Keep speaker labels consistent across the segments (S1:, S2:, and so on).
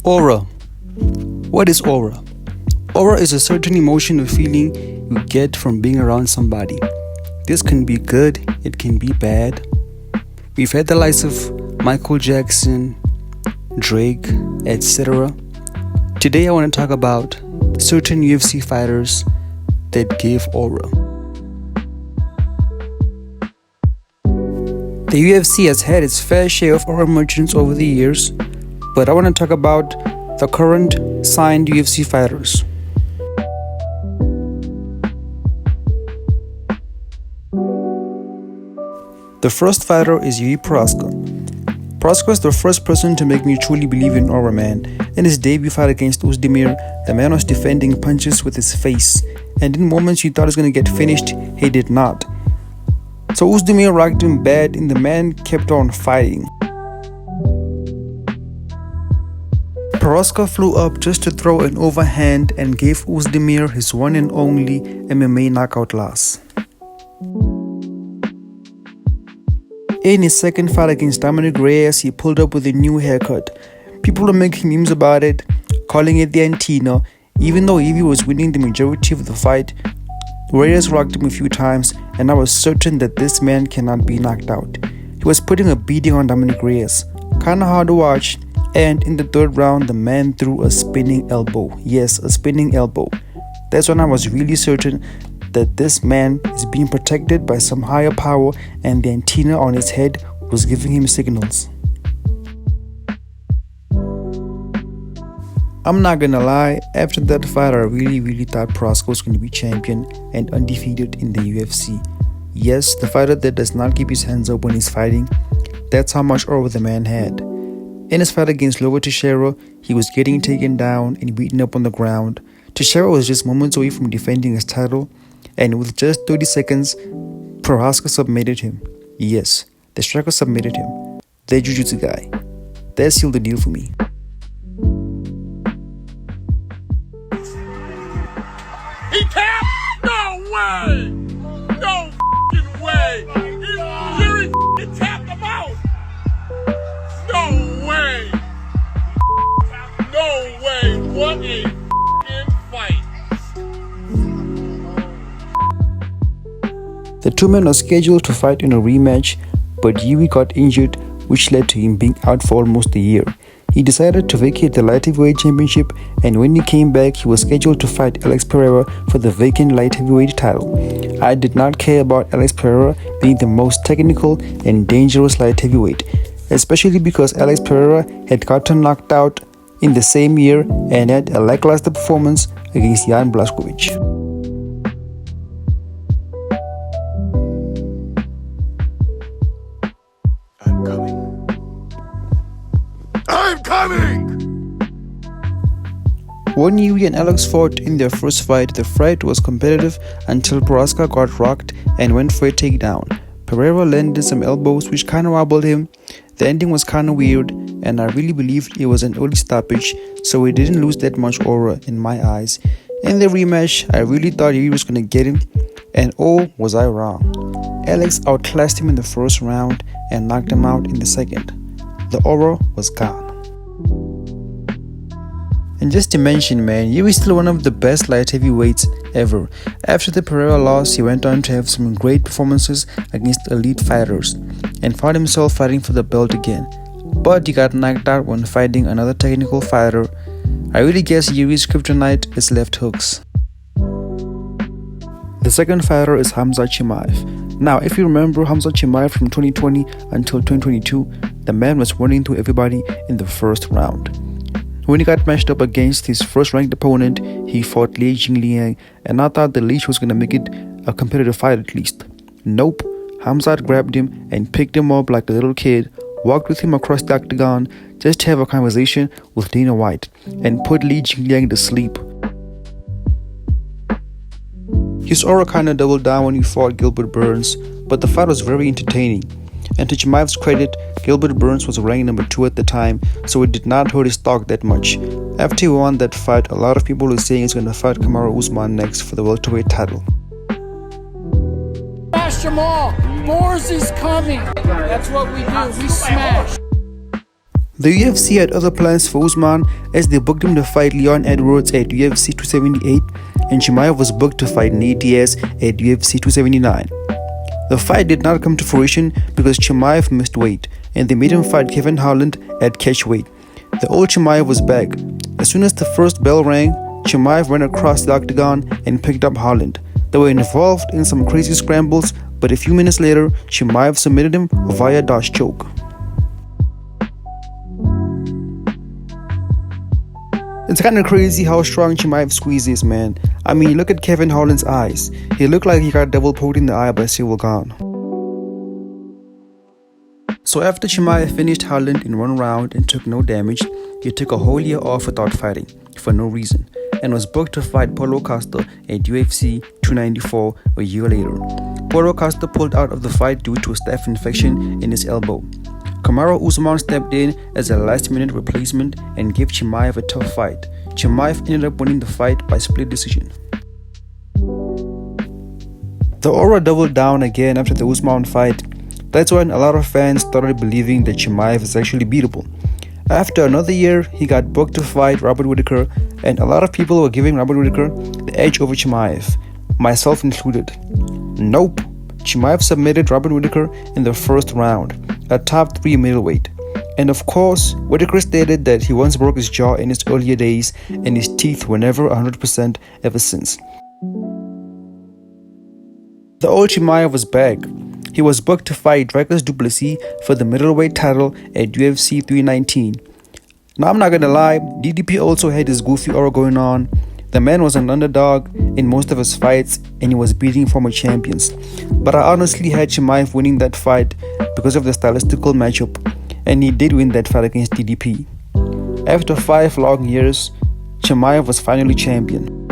S1: Aura. What is aura? Aura is a certain emotion or feeling you get from being around somebody. This can be good, it can be bad. We've had the likes of Michael Jackson, Drake, etc. Today I want to talk about certain UFC fighters that give aura. The UFC has had its fair share of aura merchants over the years, but I want to talk about the current signed UFC fighters. The first fighter is Yuri Prochazka. Prochazka was the first person to make me truly believe in aura, man. In his debut fight against Oezdemir, the man was defending punches with his face, and in moments you thought he was going to get finished, he did not. So Oezdemir rocked him bad and the man kept on fighting. Prochazka flew up just to throw an overhand and gave Oezdemir his one and only MMA knockout loss. In his second fight against Dominic Reyes, he pulled up with a new haircut. People were making memes about it, calling it the antenna. Even though Evie was winning the majority of the fight, Reyes rocked him a few times, and I was certain that this man cannot be knocked out. He was putting a beating on Dominic Reyes. Kinda hard to watch, and in the third round, the man threw a spinning elbow. Yes, a spinning elbow. That's when I was really certain that this man is being protected by some higher power and the antenna on his head was giving him signals. I'm not gonna lie, after that fight I really thought Prochazka was going to be champion and undefeated in the UFC. Yes, the fighter that does not keep his hands up when he's fighting, that's how much aura the man had. In his fight against Glover Teixeira, he was getting taken down and beaten up on the ground. Teixeira was just moments away from defending his title, and with just 30 seconds, Prochazka submitted him. Yes, the striker submitted him. The jiu-jitsu guy. That sealed the deal for me.
S2: He tapped? No way! No f***ing way! Yuri f***ing tapped him out! No way! No way! What a f***ing fight!
S1: The two men were scheduled to fight in a rematch, but Yuri got injured, which led to him being out for almost a year. He decided to vacate the light heavyweight championship, and when he came back, he was scheduled to fight Alex Pereira for the vacant light heavyweight title. I did not care about Alex Pereira being the most technical and dangerous light heavyweight, especially because Alex Pereira had gotten knocked out in the same year and had a lackluster performance against Jan Blachowicz.
S2: I'm coming!
S1: When Yuri and Alex fought in their first fight, the fight was competitive until Prochazka got rocked and went for a takedown. Pereira landed some elbows which kinda wobbled him. The ending was kinda weird, and I really believed it was an early stoppage, so he didn't lose that much aura in my eyes. In the rematch, I really thought Yuri was gonna get him, and oh, was I wrong. Alex outclassed him in the first round and knocked him out in the second. The aura was gone. And just to mention, man, Yuri is still one of the best light heavyweights ever. After the Pereira loss, he went on to have some great performances against elite fighters and found himself fighting for the belt again. But he got knocked out when fighting another technical fighter. I really guess Yuri's kryptonite is left hooks. The second fighter is Khamzat Chimaev. Now, if you remember Khamzat Chimaev from 2020 until 2022, the man was running through everybody in the first round. When he got matched up against his first-ranked opponent, he fought Li Jingliang, and I thought the leash was going to make it a competitive fight at least. Nope, Khamzat grabbed him and picked him up like a little kid, walked with him across the octagon just to have a conversation with Dana White, and put Li Jingliang to sleep. His aura kinda doubled down when he fought Gilbert Burns, but the fight was very entertaining. And to Chimaev's credit, Gilbert Burns was ranked number 2 at the time, so it did not hurt his stock that much. After he won that fight, a lot of people were saying he's going to fight Kamaru Usman next for the welterweight title.
S3: Smash them all! Boars is coming! That's what we do, we smash!
S1: The UFC had other plans for Usman as they booked him to fight Leon Edwards at UFC 278 and Chimaev was booked to fight Nate Diaz at UFC 279. The fight did not come to fruition because Chimaev missed weight and they made him fight Kevin Holland at catchweight. The old Chimaev was back. As soon as the first bell rang, Chimaev ran across the octagon and picked up Holland. They were involved in some crazy scrambles, but a few minutes later, Chimaev submitted him via Dutch choke. It's kinda crazy how strong Chimaev's squeeze is, man. I mean, look at Kevin Holland's eyes. He looked like he got double poked in the eye by Cyril Gane. So after Chimaev finished Holland in one round and took no damage, he took a whole year off without fighting, for no reason, and was booked to fight Paulo Costa at UFC 294 a year later. Paulo Costa pulled out of the fight due to a staph infection in his elbow. Kamaru Usman stepped in as a last-minute replacement and gave Chimaev a tough fight. Chimaev ended up winning the fight by split decision. The aura doubled down again after the Usman fight. That's when a lot of fans started believing that Chimaev is actually beatable. After another year, he got booked to fight Robert Whittaker, and a lot of people were giving Robert Whittaker the edge over Chimaev, myself included. Nope. Chimaev submitted Robert Whittaker in the first round, a top 3 middleweight. And of course, Whittaker stated that he once broke his jaw in his earlier days and his teeth were never 100% ever since. The old Chimaev was back. He was booked to fight Dricus Du Plessis for the middleweight title at UFC 319. Now I'm not gonna lie, DDP also had his goofy aura going on. The man was an underdog in most of his fights and he was beating former champions. But I honestly had Chimaev winning that fight because of the stylistical matchup, and he did win that fight against DDP. After 5 long years, Chimaev was finally champion.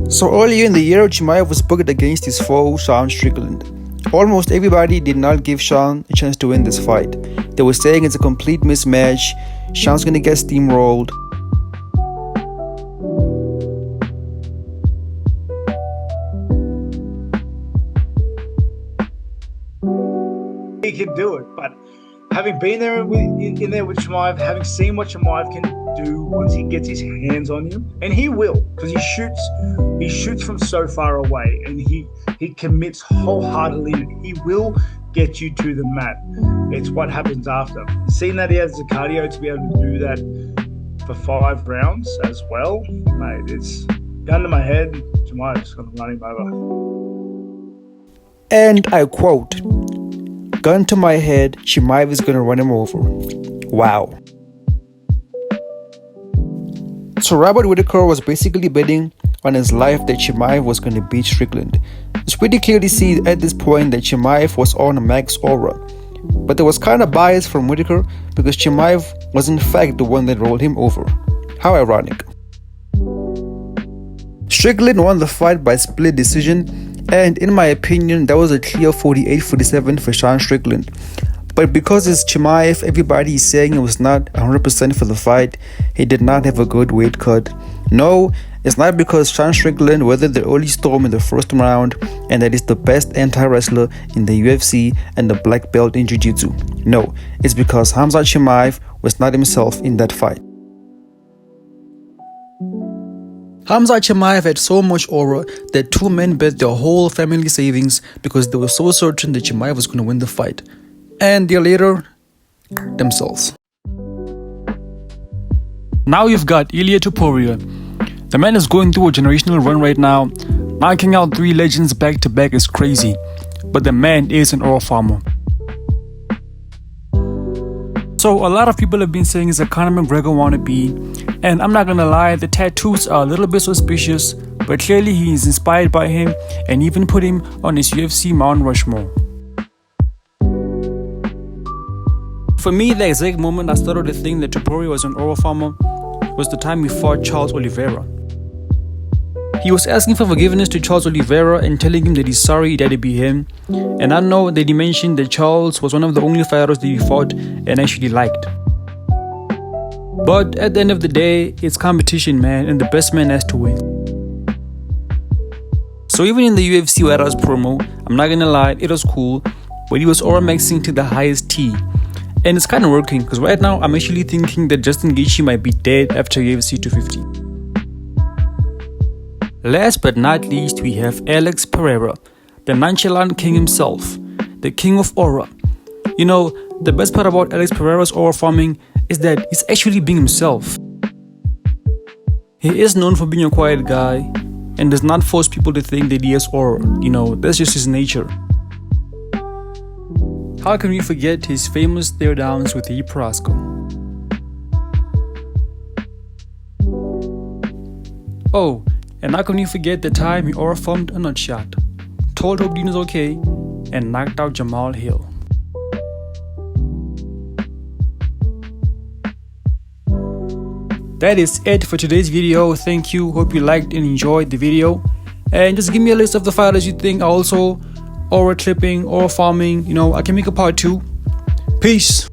S1: So earlier in the year, Chimaev was booked against his foe, Sean Strickland. Almost everybody did not give Sean a chance to win this fight. They were saying it's a complete mismatch, Sean's gonna get steamrolled.
S3: He can do it, but having been there in there with Chimaev, having seen what Chimaev can do once he gets his hands on you, and he will, because he shoots from so far away, and he commits wholeheartedly. He will get you to the mat. It's what happens after. Seeing that he has the cardio to be able to do that for 5 rounds as well, mate, it's gun to my head. Chimaev's going to run him over.
S1: And I quote, "Gun to my head, Chimaev is gonna run him over." Wow. So Robert Whittaker was basically betting on his life that Chimaev was gonna beat Strickland. It's pretty clear to see at this point that Chimaev was on a max aura. But there was kinda bias from Whittaker because Chimaev was in fact the one that rolled him over. How ironic. Strickland won the fight by split decision, and in my opinion, that was a clear 48-47 for Sean Strickland. But because it's Chimaev, everybody is saying it was not 100% for the fight. He did not have a good weight cut. No, it's not because Sean Strickland weathered the early storm in the first round and that he's the best anti-wrestler in the UFC and the black belt in Jiu-Jitsu. No, it's because Khamzat Chimaev was not himself in that fight. Khamzat Chimaev had so much aura that 2 men bet their whole family savings because they were so certain that Chimaev was going to win the fight. And a year later, themselves. Now you've got Ilia Topuria. The man is going through a generational run right now. Knocking out 3 legends back to back is crazy. But the man is an aura farmer. So a lot of people have been saying he's a Conor McGregor wannabe, and I'm not gonna lie, the tattoos are a little bit suspicious, but clearly he is inspired by him and even put him on his UFC Mount Rushmore. For me, the exact moment I started to think that Topuria was an aura farmer was the time he fought Charles Oliveira. He was asking for forgiveness to Charles Oliveira and telling him that he's sorry it had to be him. And I know that he mentioned that Charles was one of the only fighters that he fought and actually liked. But at the end of the day, it's competition, man, and the best man has to win. So even in the UFC Wada's promo, I'm not gonna lie, it was cool, but he was aura maxing to the highest T. And it's kind of working, because right now I'm actually thinking that Justin Gaethje might be dead after UFC 250. Last but not least, we have Alex Pereira, the nonchalant king himself, the king of aura. You know, the best part about Alex Pereira's aura farming is that he's actually being himself. He is known for being a quiet guy and does not force people to think that he has aura. You know, that's just his nature. How can we forget his famous stare downs with Heap Carrasco? Oh, and how can we forget the time he aura farmed a nut shot, told Hope Dean is okay, and knocked out Jamal Hill. That is it for today's video. Thank you. Hope you liked and enjoyed the video. And just give me a list of the fighters you think are also aura clipping, aura farming. You know, I can make a part 2. Peace.